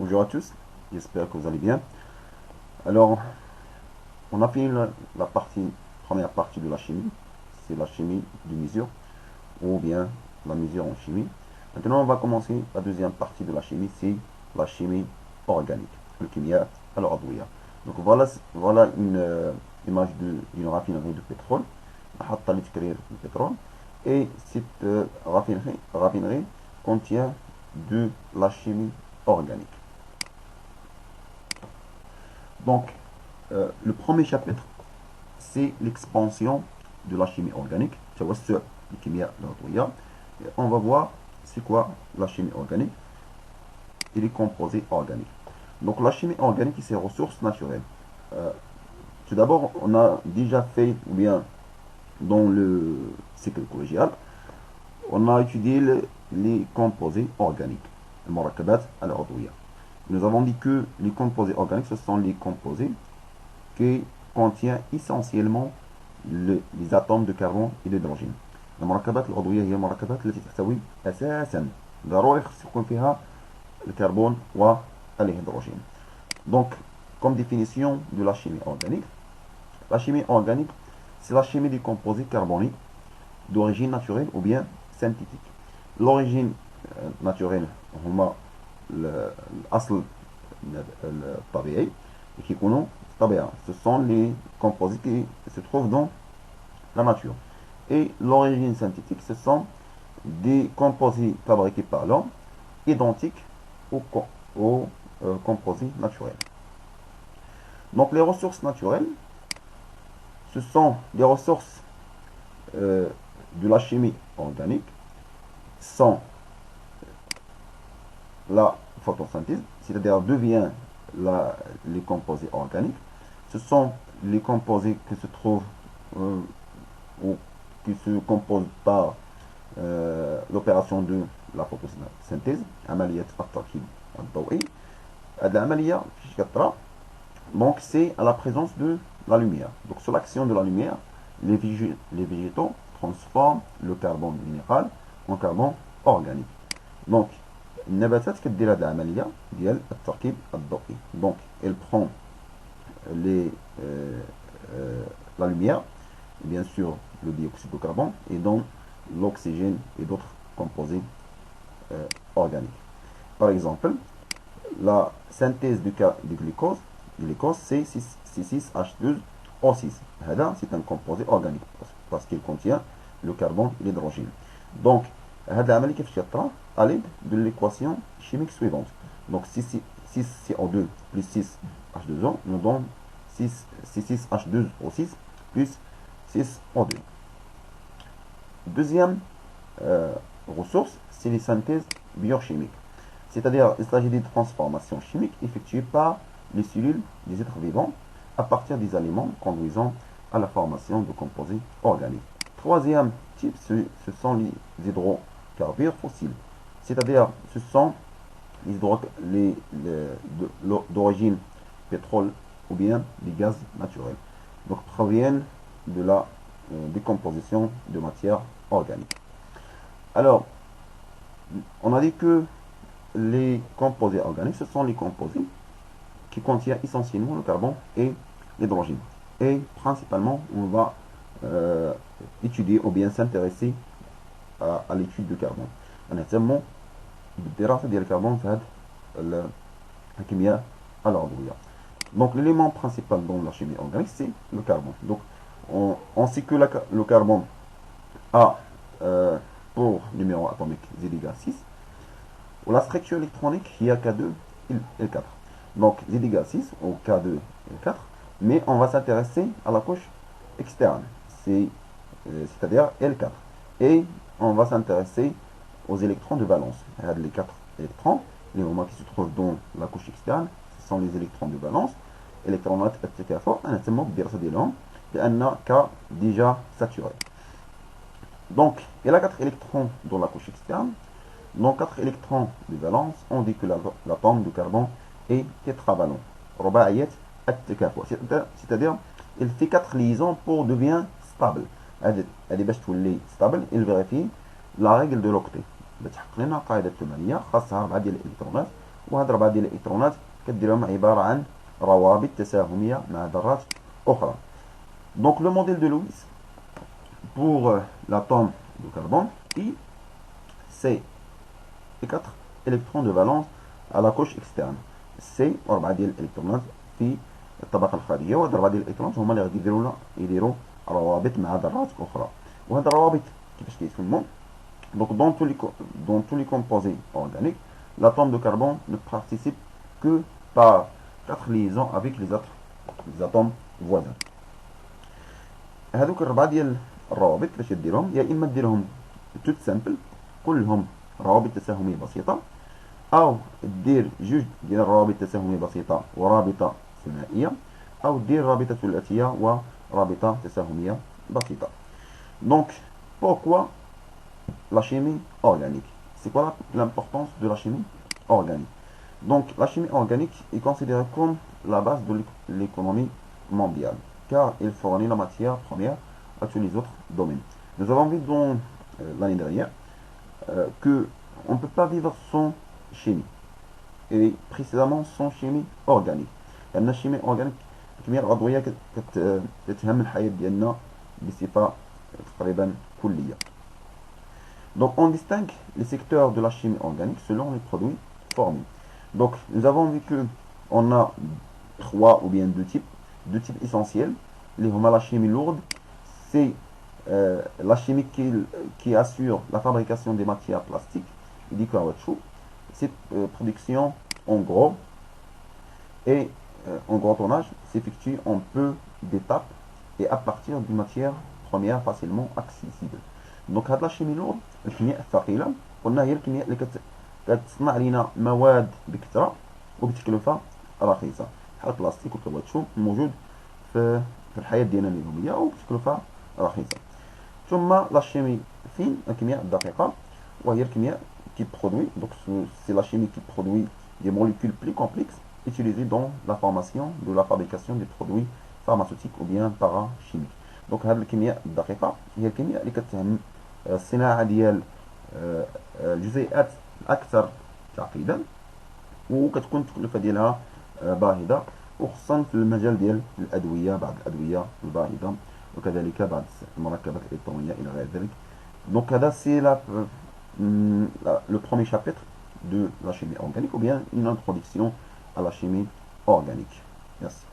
Bonjour à tous, j'espère que vous allez bien. Alors, on a fini première partie de la chimie, c'est la chimie de mesure, ou bien la mesure en chimie. Maintenant, on va commencer la deuxième partie de la chimie, c'est la chimie organique, le kimia al-adwiya. Donc voilà une image d'une raffinerie de pétrole, محطة لتكرير البترول. Et cette raffinerie contient de la chimie organique. Donc, le premier chapitre, c'est l'expansion de la chimie organique. Et on va voir c'est quoi la chimie organique et les composés organiques. Donc, la chimie organique et ses ressources naturelles. Euh, Tout d'abord, on a déjà fait, ou bien dans le cycle collégial, on a étudié les composés organiques. Nous avons dit que les composés organiques, ce sont les composés qui contient essentiellement les atomes de carbone et d'hydrogène. المركبات العضوية هي المركبات التي تحتوي أساسا ضروري خص يكون فيها الكربون والهيدروجين. Donc, comme définition de la chimie organique, c'est la chimie des composés carboniques d'origine naturelle ou bien synthétique. L'origine naturelle هما الأصل الطبيعي qui يكونوا طبيعة. Ce sont les composés qui se trouvent dans la nature. Et l'origine synthétique, ce sont des composés fabriqués par l'homme, identiques aux composés naturels. Donc les ressources naturelles, ce sont des ressources de la chimie organique, sont la photosynthèse, c'est-à-dire d'où viennent les composés organiques. Ce sont les composés qui se trouvent ou qui se composent par l'opération de la photosynthèse, عملية التركيب الضوئي. هذه العملية كيفاش كطرا؟ Donc c'est à la présence de la lumière. Donc sur l'action de la lumière, les végétaux transforment le carbone minéral en carbone organique. Donc النباتات كدير هذه العملية ديال التركيب الضوئي. Donc elle prend la lumière, et bien sûr le dioxyde de carbone, et donc l'oxygène et d'autres composés organiques. Par exemple, la synthèse du glucose, c'est C6H12O6. C'est un composé organique parce qu'il contient le carbone et l'hydrogène. Donc, à l'aide de l'équation chimique suivante. Donc, 6CO2 plus 6H2O nous donne 6H2O6 plus 6O2. Deuxième ressource, c'est les synthèses biochimiques. C'est-à-dire, il s'agit des transformations chimiques effectuées par les cellules des êtres vivants à partir des aliments conduisant à la formation de composés organiques. Troisième type, ce sont les hydrocarbures fossiles. C'est-à-dire, ce sont d'origine pétrole ou bien des gaz naturels. Donc, proviennent de la décomposition de matière organique. Alors, on a dit que les composés organiques, ce sont les composés qui contiennent essentiellement le carbone et l'hydrogène. Et principalement, on va étudier ou bien s'intéresser à l'étude du carbone. Notamment, بالدراسة ديال الكربون في هذه الكيمياء العضوية. Donc l'élément principal dans la chimie organique, c'est le carbone. Donc on sait que le carbone a pour numéro atomique Z-6, ou la structure électronique, il y a K2 et L4. Donc Z-6 ou K2 et L4, mais on va s'intéresser à la couche externe, c'est-à-dire L4. Et on va s'intéresser aux électrons de valence. Les 4 électrons, les moments qui se trouvent dans la couche externe, ce sont les électrons de valence. électrونات التكافؤ أنا تسمى بالدراسة ديالهم لأن K déjà saturé. Donc, il y a 4 électrons dans la couche externe. Donc 4 électrons de valence, on dit que l'atome de carbone est tétravalent. رباعية التكافؤ. C'est-à-dire, il fait 4 liaisons pour devenir stable. Elle est باش تولي stable, il vérifie la règle de l'octet. بتحقق لنا قاعدة ثمانية خاصها 4 ديال الإلكترونات وهاد الربعة ديال الإلكترونات كديرهم عبارة عن روابط تساهمية مع ذرات أخرى. Donc le modèle de Lewis pour l'atome de carbone I, c'est 4 électrons de valence à la couche externe. سي 4 ديال الالكترونات في الطبقه الخارجيه، وهاد 4 ديال الالكترونات هما اللي غادي يديروا روابط مع ذرات اخرى. وهاد الروابط كيفاش كيتكونوا؟ Donc dans tous les composés organiques, l'atome de carbone ne participe que par 4 liaisons avec les atomes voisins. هادوك 4 ديال الروابط كيفاش ديرهم؟ يا اما ديرهم توت سامبل كلهم روابط تساهميه بسيطه، او دير جوج ديال الروابط التساهميه بسيطه ورابطه ثنائيه، او دير رابطه ثلاثيه ورابطه تساهميه بسيطه. Donc pourquoi la chimie organique? C'est quoi l'importance de la chimie organique? Donc la chimie organique est considérée comme la base de l'économie mondiale, car il fournit la matière première à tous les autres domaines. Nous avons vu dans l'année dernière que on ne peut pas vivre sans chimie, et précisément sans chimie organique. لأن الشيمي أورجانيك الكيمياء العضوية كتهم الحياة ديالنا بصفة تقريبا كلية. Donc on distingue les secteurs de la chimie organique selon les produits formés. Donc nous avons vu que on a 3 ou bien 2 types essentiels. La chimie lourde, c'est la chimie qui assure la fabrication des matières plastiques et du caoutchouc. Cette production en gros et en gros tonnage s'effectue en peu d'étapes et à partir d'une matière première facilement accessible. Donc هاد لا شيمي لورد الكيمياء الثقيله قلنا هي الكيمياء اللي كتصنع لنا مواد بكثره وبتكلفه رخيصه، بحال البلاستيك والكاوتشو موجود في الحياه ديالنا اليوميه وبتكلفه رخيصه. ثم لا شيمي فين الكيمياء الدقيقه، وهي الكيمياء qui produit, donc c'est la chimie qui produit des molécules plus complexes utilisées dans la formation de la fabrication des produits pharmaceutiques ou bien parachimiques. Donc هذه الكيمياء الدقيقة هي الكيمياء اللي كتهم الصناعة ديال الجزيئات الأكثر تعقيدا، وكتكون التكلفة ديالها باهظة، وخصوصا في المجال ديال الأدوية، بعض الأدوية الباهظة، وكذلك بعض المركبات الإلكترونية إلى غير ذلك. Donc هذا c'est le premier chapitre de la chimie organique, ou bien une introduction à la chimie organique. Merci.